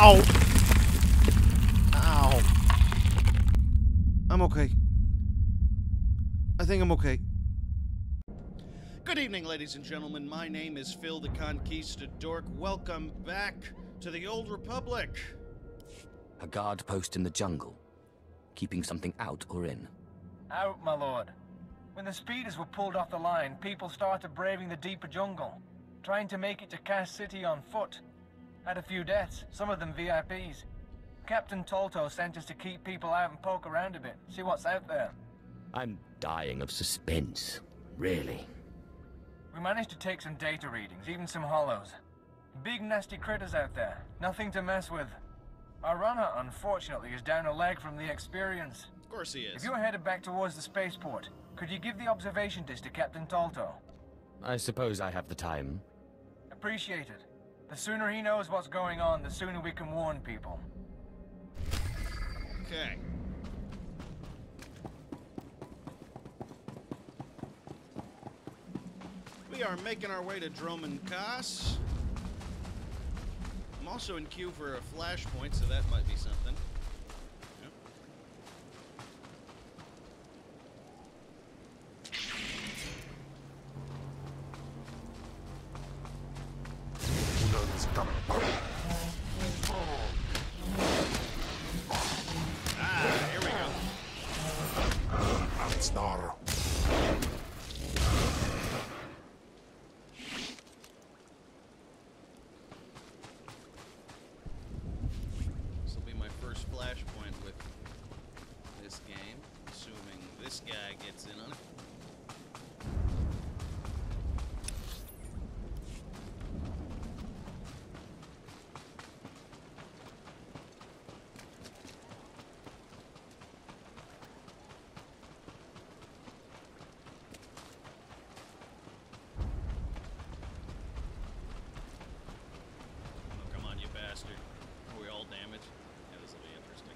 Ow! Ow. I'm okay. I think I'm okay. Good evening, ladies and gentlemen. My name is Phil the Conquistadork. Welcome back to the Old Republic. A guard post in the jungle. Keeping something out or in? Out, my lord. When the speeders were pulled off the line, people started braving the deeper jungle, trying to make it to Cass City on foot. Had a few deaths, some of them VIPs. Captain Tolto sent us to keep people out and poke around a bit, see what's out there. I'm dying of suspense. Really. We managed to take some data readings, even some hollows. Big nasty critters out there, nothing to mess with. Our runner, unfortunately, is down a leg from the experience. Of course he is. If you're headed back towards the spaceport, could you give the observation disc to Captain Tolto? I suppose I have the time. Appreciate it. The sooner he knows what's going on, the sooner we can warn people. Okay. We are making our way to Droman Kaas. I'm also in queue for a flashpoint, so that might be something. Yep. Ah, here we go. This will be my first flashpoint with this game, assuming this guy gets in on it. Oh, come on, you bastard. Are we all damaged? Yeah, this will be interesting.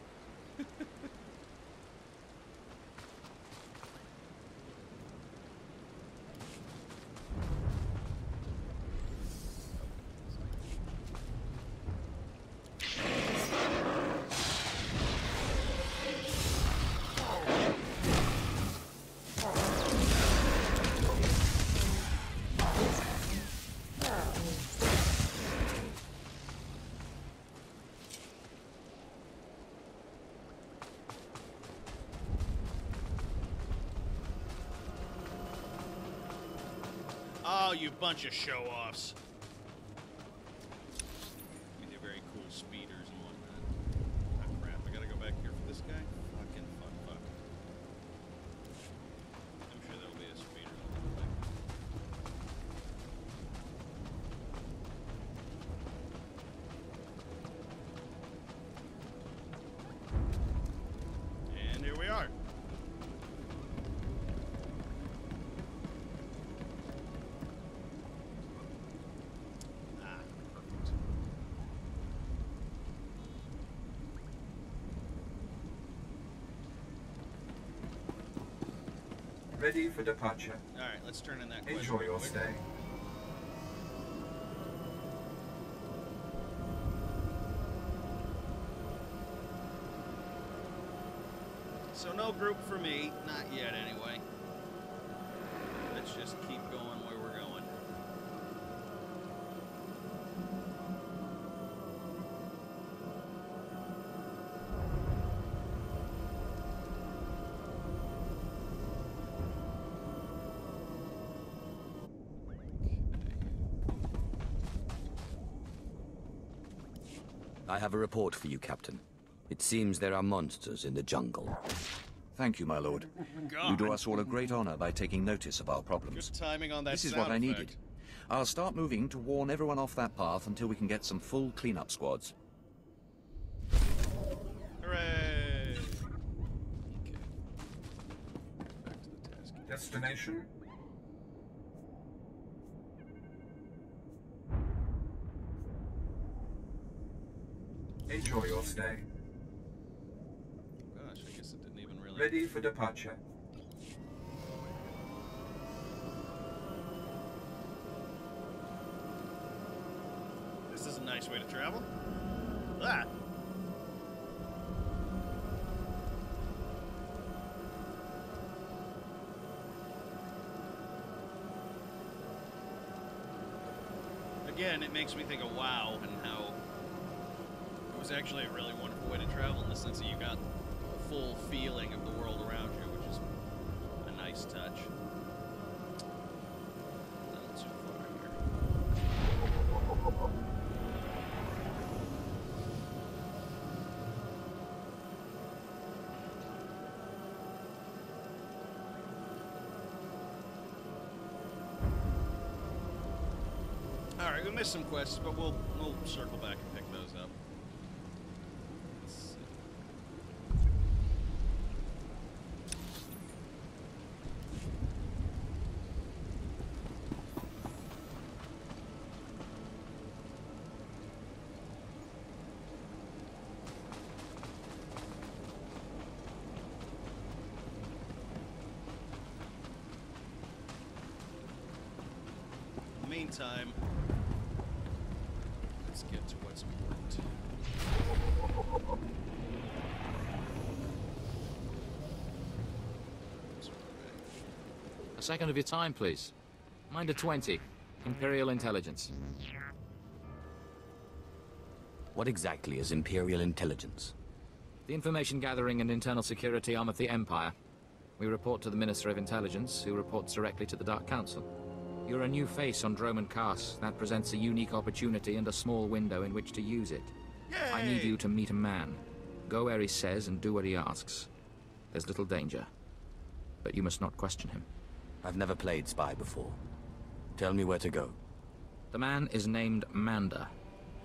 Oh, you bunch of show-offs. These are very cool speeders and whatnot. Oh, crap. I gotta go back here for this guy? Fucking fuck. I'm sure there'll be a speeder. And here we are. Ready for departure. Alright, let's turn in that quest. Enjoy your quick. stay. So no group for me, not yet anyway. Let's just keep going where we're going. I have a report for you, Captain. It seems there are monsters in the jungle. Thank you, my lord. God. You do us all a great honor by taking notice of our problems. Good timing on that This is sound what I effect. needed. I'll start moving to warn everyone off that path until we can get some full cleanup squads. Hooray! Okay. Back to the task. Destination. Enjoy your stay. Gosh, I guess it didn't even really... Ready for departure. This is a nice way to travel. Ah. Again, it makes me think of WoW and how it was actually a really wonderful way to travel in the sense that you got a full feeling of the world around you, which is a nice touch. Not too far here. Alright, we missed some quests, but we'll circle back and pick those up. Let's see. In the meantime, let's get to what's important. A second of your time, please. Minder 20. Imperial Intelligence. What exactly is Imperial Intelligence? The information gathering and internal security arm of the Empire. We report to the Minister of Intelligence, who reports directly to the Dark Council. You're a new face on Droman Kars. That presents a unique opportunity and a small window in which to use it. Yay! I need you to meet a man. Go where he says and do what he asks. There's little danger. But you must not question him. I've never played spy before. Tell me where to go. The man is named Manda,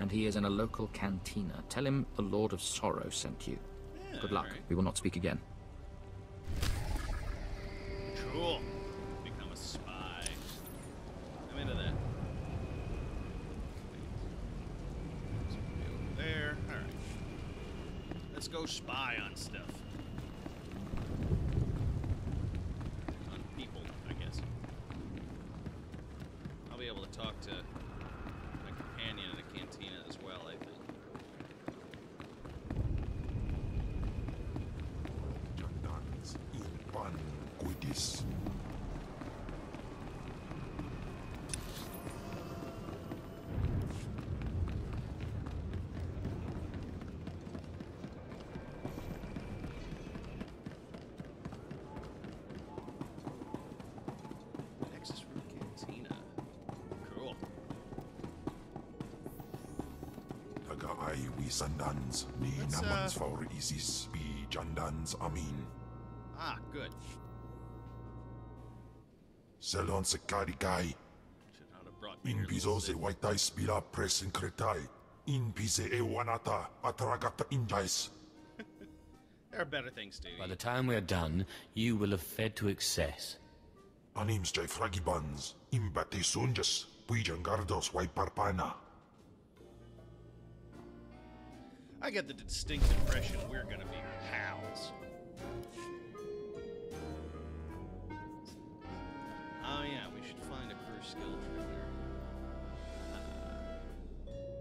and he is in a local cantina. Tell him the Lord of Sorrow sent you. Yeah, Good luck. right. We will not speak again. Cool. Become a spy. I'm into that. Over there. Alright. Let's go spy on stuff. On people, I guess. I'll be able to talk to my companion in a cantina as well, I think. Jandans INQUISITOR. Access room cantina. Cool. Tagaay wisandans ni Let's, namans for isis bi jandans amin. Ah, good. Selon se karikai. Should not have brought me here. Inbizo se waitai spila presin kretai. Inbise e wanata atragata injais. There are better things to By eat. the time we're done, you will have fed to excess. Anims jai fragibans. Imbate sunjas. Puijangardos waiparpana. I get the distinct impression we're gonna be pals. Oh yeah, we should find a crew skill trainer.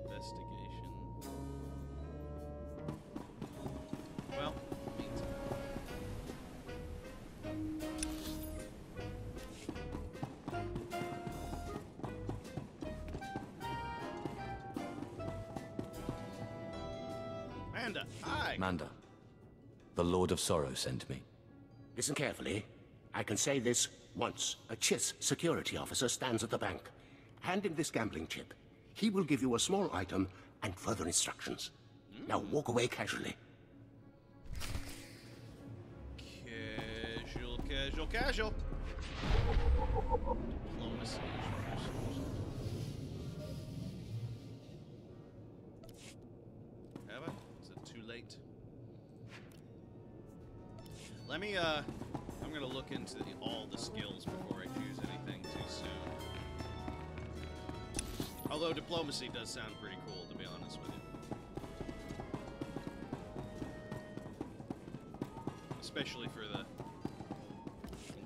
Investigation. Well, meantime. Amanda, hi! Manda. The Lord of Sorrow sent me. Listen carefully. I can say this once. A Chiss security officer stands at the bank. Hand him this gambling chip. He will give you a small item and further instructions. Now walk away casually. Casual, casual, casual. Diplomacy. Have I? Is it too late? Let me, I'm gonna look into all the skills before I choose anything too soon. Although diplomacy does sound pretty cool, to be honest with you. Especially for the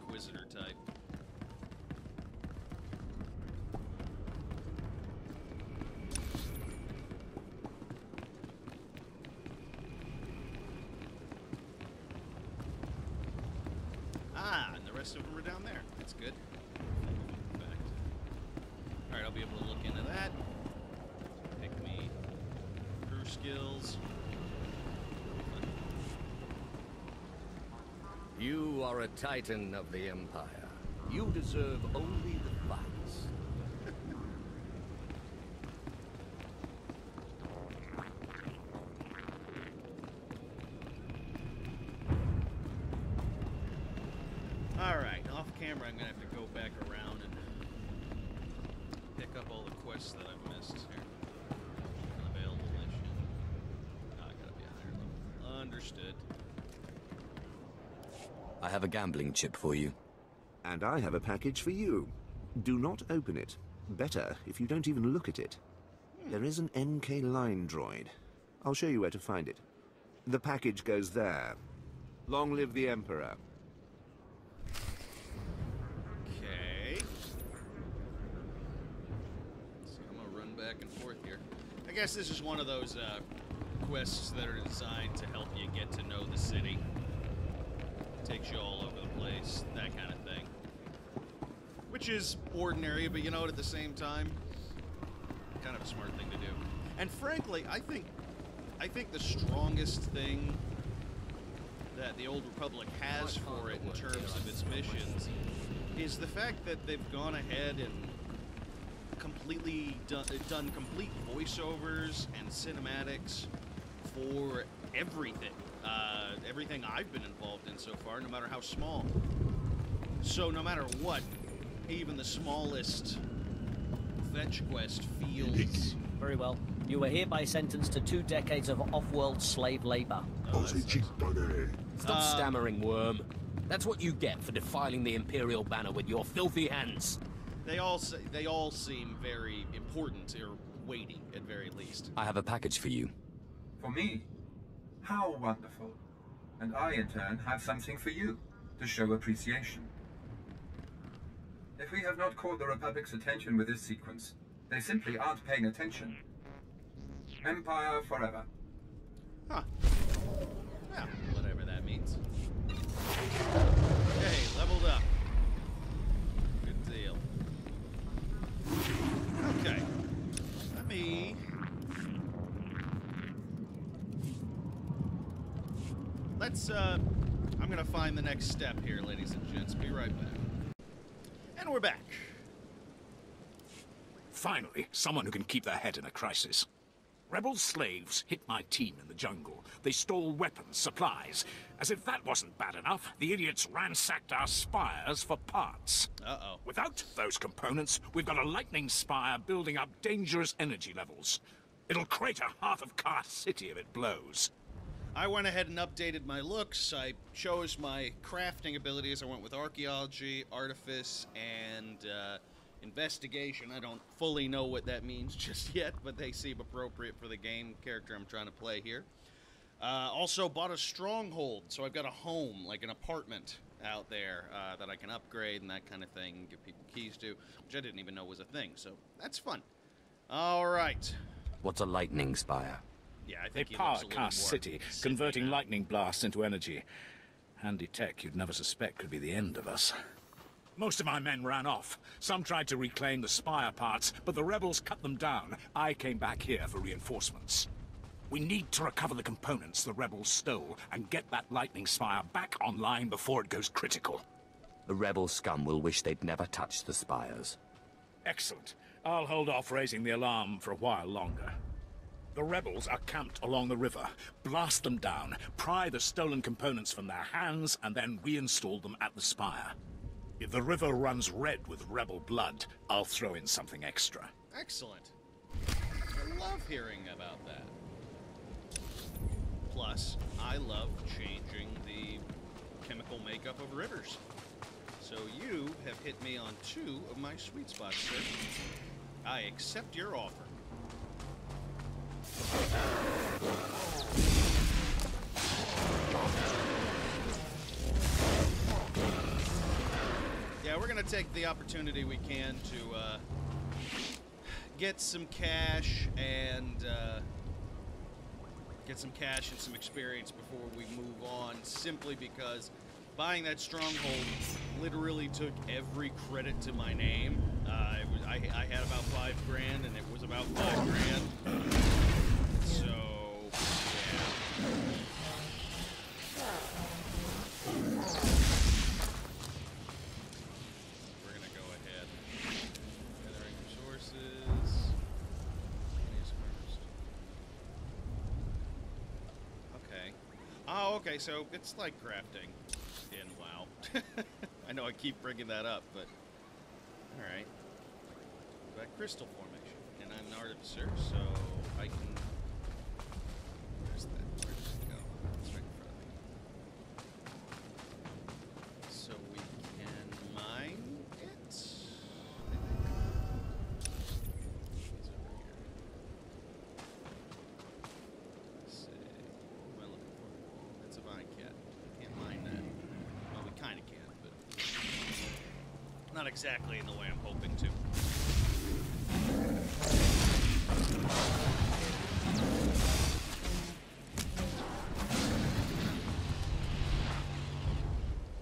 Inquisitor type. that's good. Alright, I'll be able to look into that. Pick me crew skills. You are a titan of the Empire. You deserve only the finest. Alright, off camera I'm gonna have to go back around and pick up all the quests that I've missed here. Unavailable mission. Oh, I gotta be a higher level. Understood. I have a gambling chip for you. And I have a package for you. Do not open it. Better if you don't even look at it. There is an NK line droid. I'll show you where to find it. The package goes there. Long live the Emperor. Okay. So I'm gonna run back and forth here. I guess this is one of those quests that are designed to help you get to know the city. Takes you all over the place, that kind of thing. Which is ordinary, but you know what, at the same time, kind of a smart thing to do. And frankly, I think the strongest thing that the Old Republic has for it in terms of its missions is the fact that they've gone ahead and completely done complete voiceovers and cinematics for everything. Everything I've been involved in so far, no matter how small. So no matter what, even the smallest fetch quest feels... Very well. You were hereby sentenced to 2 decades of off-world slave labor. Stop stammering, worm. That's what you get for defiling the Imperial banner with your filthy hands. They all seem very important, or weighty, at very least. I have a package for you. For me? How wonderful. And I, in turn, have something for you, to show appreciation. If we have not caught the Republic's attention with this sequence, they simply aren't paying attention. Empire forever. Huh. Yeah, whatever that means. Hey, leveled up. Good deal. Okay. Let me... I'm gonna find the next step here, ladies and gents. Be right back. And we're back. Finally, someone who can keep their head in a crisis. Rebel slaves hit my team in the jungle. They stole weapons, supplies. As if that wasn't bad enough, the idiots ransacked our spires for parts. Uh-oh. Without those components, we've got a lightning spire building up dangerous energy levels. It'll crater half of Car City if it blows. I went ahead and updated my looks. I chose my crafting abilities. I went with archaeology, artifice, and investigation. I don't fully know what that means just yet, but they seem appropriate for the game character I'm trying to play here. Also bought a stronghold, so I've got a home, like an apartment out there that I can upgrade and that kind of thing, give people keys to, which I didn't even know was a thing, so that's fun. All right. What's a lightning spire? Yeah, I They think power Car City, converting lightning blasts into energy. Handy tech you'd never suspect could be the end of us. Most of my men ran off. Some tried to reclaim the spire parts, but the rebels cut them down. I came back here for reinforcements. We need to recover the components the rebels stole and get that lightning spire back online before it goes critical. The rebel scum will wish they'd never touched the spires. Excellent. I'll hold off raising the alarm for a while longer. The rebels are camped along the river. Blast them down, pry the stolen components from their hands, and then reinstall them at the spire. If the river runs red with rebel blood, I'll throw in something extra. Excellent. I love hearing about that. Plus, I love changing the chemical makeup of rivers. So you have hit me on 2 of my sweet spots, sir. I accept your offer. Yeah, we're gonna take the opportunity we can to get some cash and some experience before we move on, simply because buying that stronghold literally took every credit to my name. I had about $5 grand, and it was about $5 grand. So, yeah. We're gonna go ahead. Gathering resources. Okay. Oh, okay. So it's like crafting in WoW. I know I keep bringing that up, but all right. That crystal formation, and I'm an artificer, so I can. Where's that? Where does it go? It's right in front of me. So we can mine it. It's over here. Let's see. What am I looking for? That's a vine cat. Can't mine that. Well, we kind of can, but not exactly in the way I'm hoping to.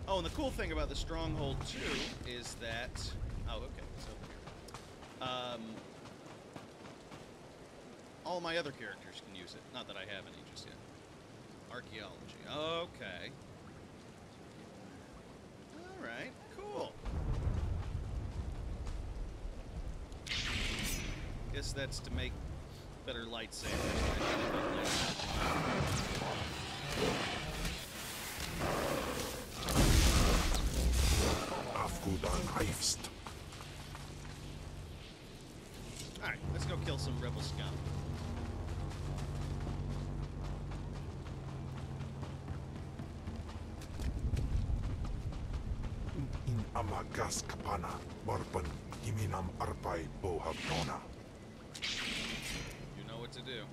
Oh, and the cool thing about the stronghold too is that okay, it's over here. All my other characters can use it. Not that I have any just yet. Archaeology. Okay. All right. Cool. Guess that's to make better lightsabers. Alright, let's go kill some rebel scum. In Amagas Kapana, Barban, Iminam Arpai Bohavnona. You know what to do.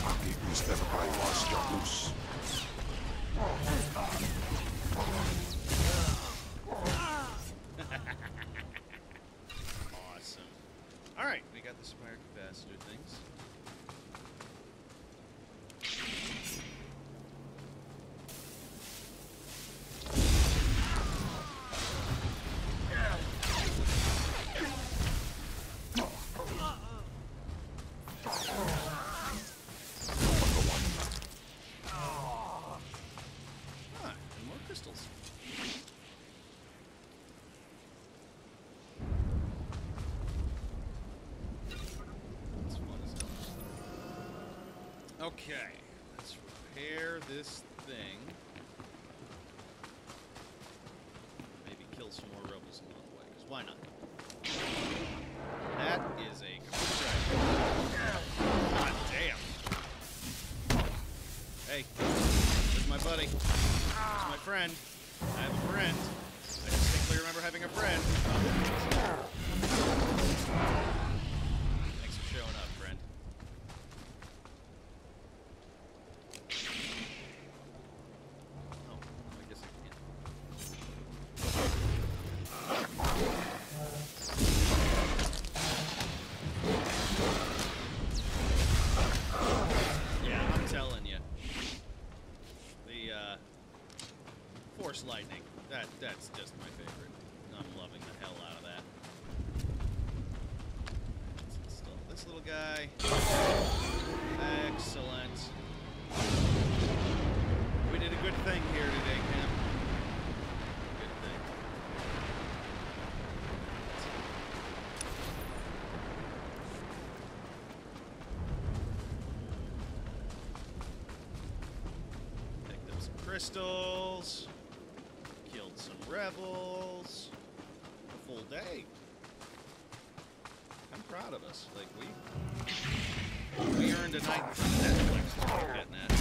Aki Mr. Pai was Jabus. Awesome. Alright, we got the spire capacitor things. Okay, let's repair this thing. Maybe kill some more rebels along the way, because why not? That is a God damn. Hey, there's my buddy. There's my friend. I have a friend. I distinctly remember having a friend. Thanks for showing up, friend. Force lightning. That's just my favorite. I'm loving the hell out of that. Let's install this little guy. Excellent. We did a good thing here today, Cam. Good thing. Picked up some crystals. Killed some rebels. A full day. I'm proud of us. Like, we earned a night in front of Netflix. That's what we're getting at.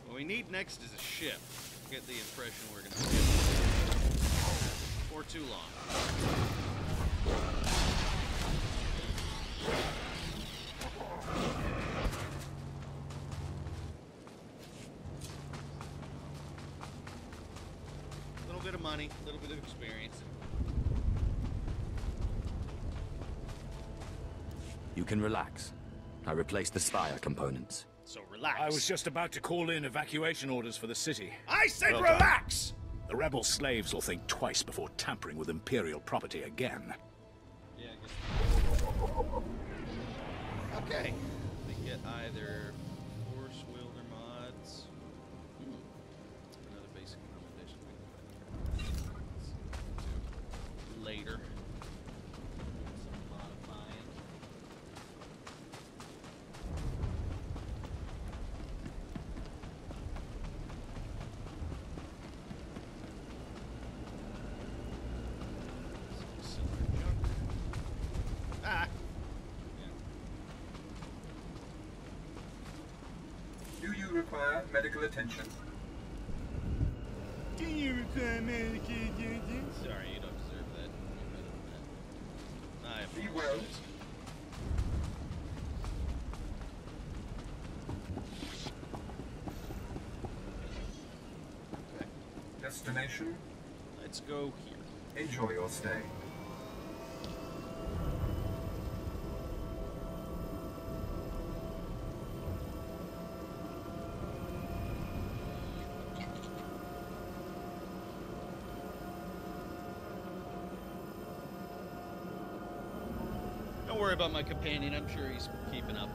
What we need next is a ship. Get the impression we're going to be for too long. A little bit of money, a little bit of experience. You can relax. I replaced the spire components. So relax. I was just about to call in evacuation orders for the city. I said Well relax! The rebel slaves will think twice before tampering with Imperial property again. Yeah, I guess. Okay. We get either force wielder mods. Another basic accommodation. Later. Some modifying. Ah! Do you require medical attention? Do you require medical attention? Sorry, you don't deserve that. You're better than that. I Be well. Destination? Let's go here. Enjoy your stay. Don't worry about my companion. I'm sure he's keeping up.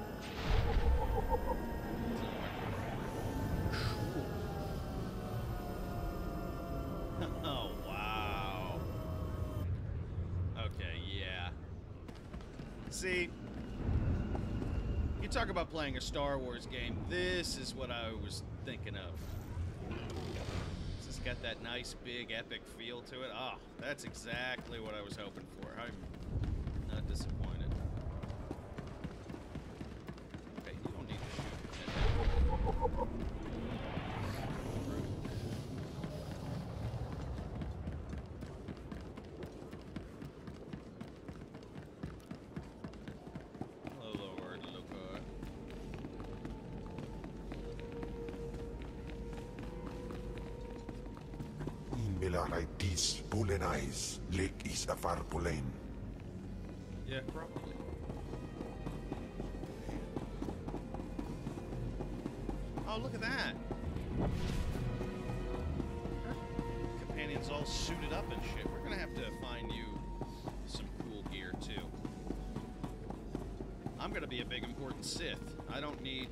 Oh, wow. Okay, yeah. See, you talk about playing a Star Wars game. This is what I was thinking of. It's got that nice, big, epic feel to it. Oh, that's exactly what I was hoping for. I'm not disappointed. Okay, you don't need to shoot. Hello, Lord, Luca. Imbelaritis Pulenais, Lake is Afar Pulen. Yeah, probably. Oh, look at that. Companions all suited up and shit. We're gonna have to find you some cool gear, too. I'm gonna be a big, important Sith. I don't need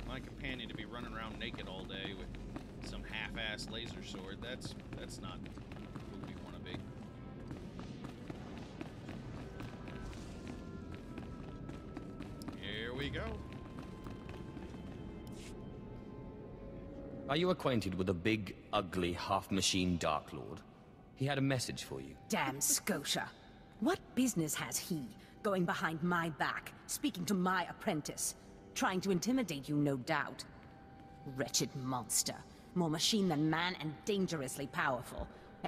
my companion to be running around naked all day with some half-ass laser sword. That's not who we want to be. Here we go. Are you acquainted with a big, ugly, half-machine Dark Lord? He had a message for you. Damn Scotia. What business has he going behind my back, speaking to my apprentice? Trying to intimidate you, no doubt. Wretched monster. More machine than man and dangerously powerful.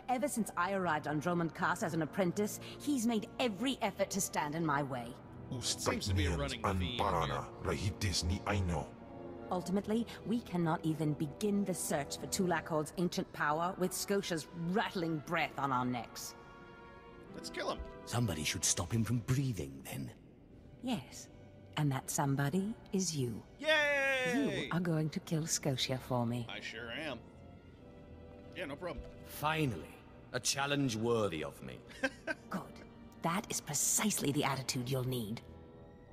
Ever since I arrived on Dromund Kaas as an apprentice, he's made every effort to stand in my way. Seems to be a running theme here. Rahitis ni Aino. Ultimately, we cannot even begin the search for Tulak Horde's ancient power with Scotia's rattling breath on our necks. Let's kill him. Somebody should stop him from breathing, then. Yes, and that somebody is you. Yay! You are going to kill Scotia for me. I sure am. Yeah, no problem. Finally, a challenge worthy of me. Good. That is precisely the attitude you'll need.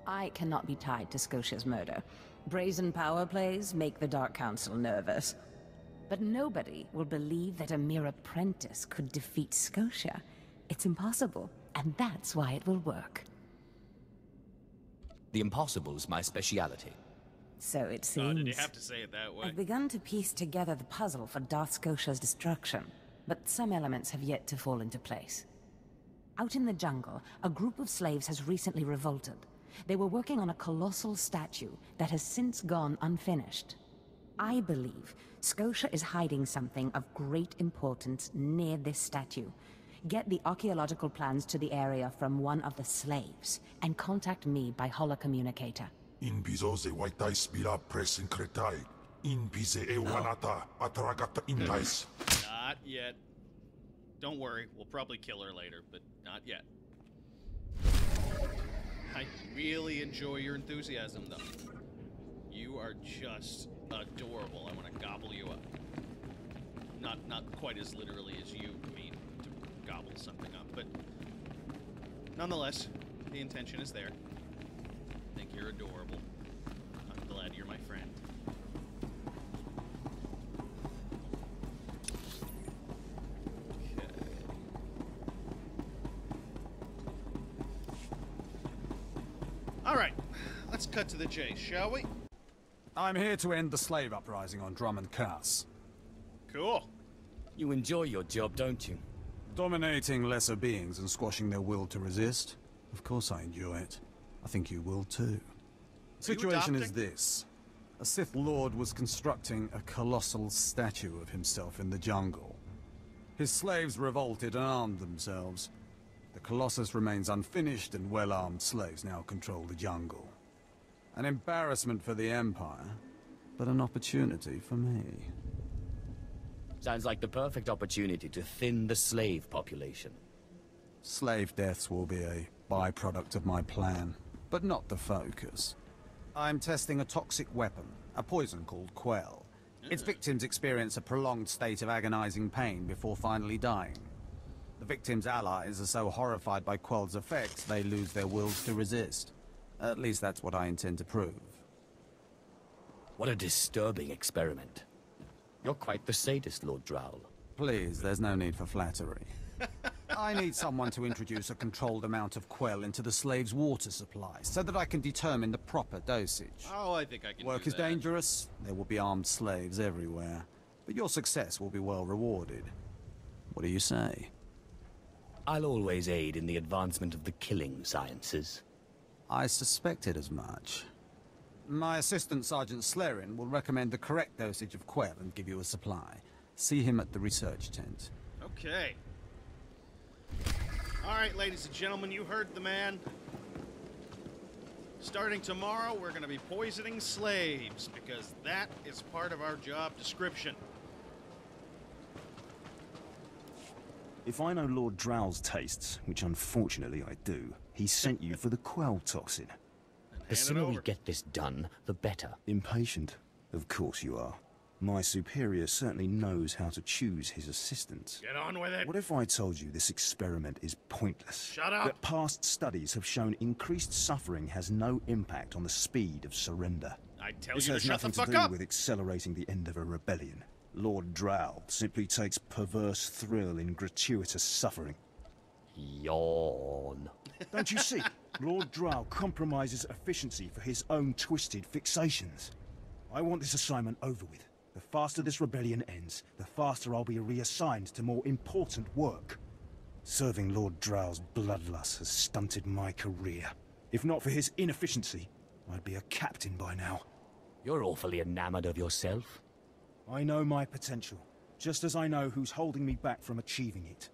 I cannot be tied to Scotia's murder. Brazen power plays make the Dark Council nervous. But nobody will believe that a mere apprentice could defeat Scotia. It's impossible, and that's why it will work. The impossible's my speciality. So it seems. Oh, did you have to say it that way? I've begun to piece together the puzzle for Darth Scotia's destruction, but some elements have yet to fall into place. Out in the jungle, a group of slaves has recently revolted. They were working on a colossal statue that has since gone unfinished. I believe Scotia is hiding something of great importance near this statue. Get the archaeological plans to the area from one of the slaves, and contact me by holocommunicator. Inbizo waitai spira pressing cretai. Inbize wanata atragata indais. Not yet. Don't worry, we'll probably kill her later, but not yet. I really enjoy your enthusiasm, though. You are just adorable. I want to gobble you up. Not quite as literally as you mean to gobble something up, but nonetheless, the intention is there. I think you're adorable. I'm glad you're my friend. Okay. All right, let's cut to the chase, shall we? I'm here to end the slave uprising on Drummond Cass. Cool. You enjoy your job, don't you? Dominating lesser beings and squashing their will to resist? Of course I enjoy it. I think you will too. Situation is this. A Sith Lord was constructing a colossal statue of himself in the jungle. His slaves revolted and armed themselves. The Colossus remains unfinished, and well-armed slaves now control the jungle. An embarrassment for the Empire, but an opportunity for me. Sounds like the perfect opportunity to thin the slave population. Slave deaths will be a byproduct of my plan, but not the focus. I'm testing a toxic weapon, a poison called Quell. Its victims experience a prolonged state of agonizing pain before finally dying. The victims' allies are so horrified by Quell's effects, they lose their wills to resist. At least that's what I intend to prove. What a disturbing experiment. You're quite the sadist, Lord Drowl. Please, there's no need for flattery. I need someone to introduce a controlled amount of Quell into the slave's water supply, so that I can determine the proper dosage. Oh, I think I can Work do is that. dangerous. There will be armed slaves everywhere. But your success will be well rewarded. What do you say? I'll always aid in the advancement of the killing sciences. I suspected as much. My assistant, Sergeant Slerin, will recommend the correct dosage of Quell and give you a supply. See him at the research tent. Okay. All right, ladies and gentlemen, you heard the man. Starting tomorrow, we're going to be poisoning slaves, because that is part of our job description. If I know Lord Drow's tastes, which unfortunately I do, he sent you for the Quell toxin. The sooner we get this done, the better. Impatient? Of course you are. My superior certainly knows how to choose his assistants. Get on with it. What if I told you this experiment is pointless? Shut up! That past studies have shown increased suffering has no impact on the speed of surrender. I tell This you to has shut the nothing fuck to do up! with accelerating the end of a rebellion. Lord Drow simply takes perverse thrill in gratuitous suffering. Yawn. Don't you see? Lord Drow compromises efficiency for his own twisted fixations. I want this assignment over with. The faster this rebellion ends, the faster I'll be reassigned to more important work. Serving Lord Drow's bloodlust has stunted my career. If not for his inefficiency, I'd be a captain by now. You're awfully enamored of yourself. I know my potential, just as I know who's holding me back from achieving it.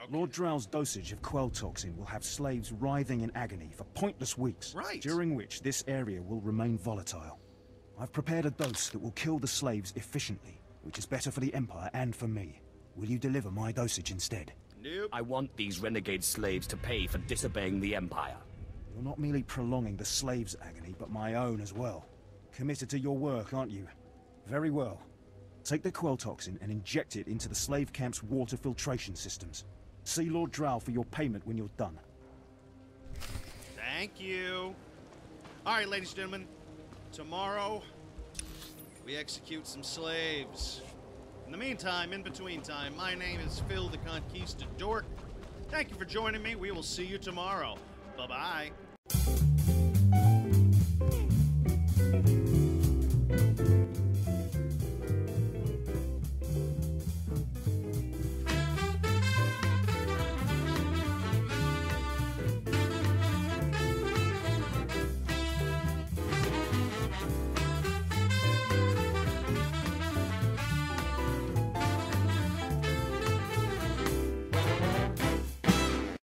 Okay. Lord Drow's dosage of Quell toxin will have slaves writhing in agony for pointless weeks, during which this area will remain volatile. I've prepared a dose that will kill the slaves efficiently, which is better for the Empire and for me. Will you deliver my dosage instead? Nope. I want these renegade slaves to pay for disobeying the Empire. You're not merely prolonging the slaves' agony, but my own as well. Committed to your work, aren't you? Very well. Take the Quell toxin and inject it into the slave camp's water filtration systems. See Lord Drow for your payment when you're done. Thank you. All right, ladies and gentlemen. Tomorrow, we execute some slaves. In the meantime, in between time, my name is Phil the Conquistadork. Thank you for joining me. We will see you tomorrow. Bye-bye.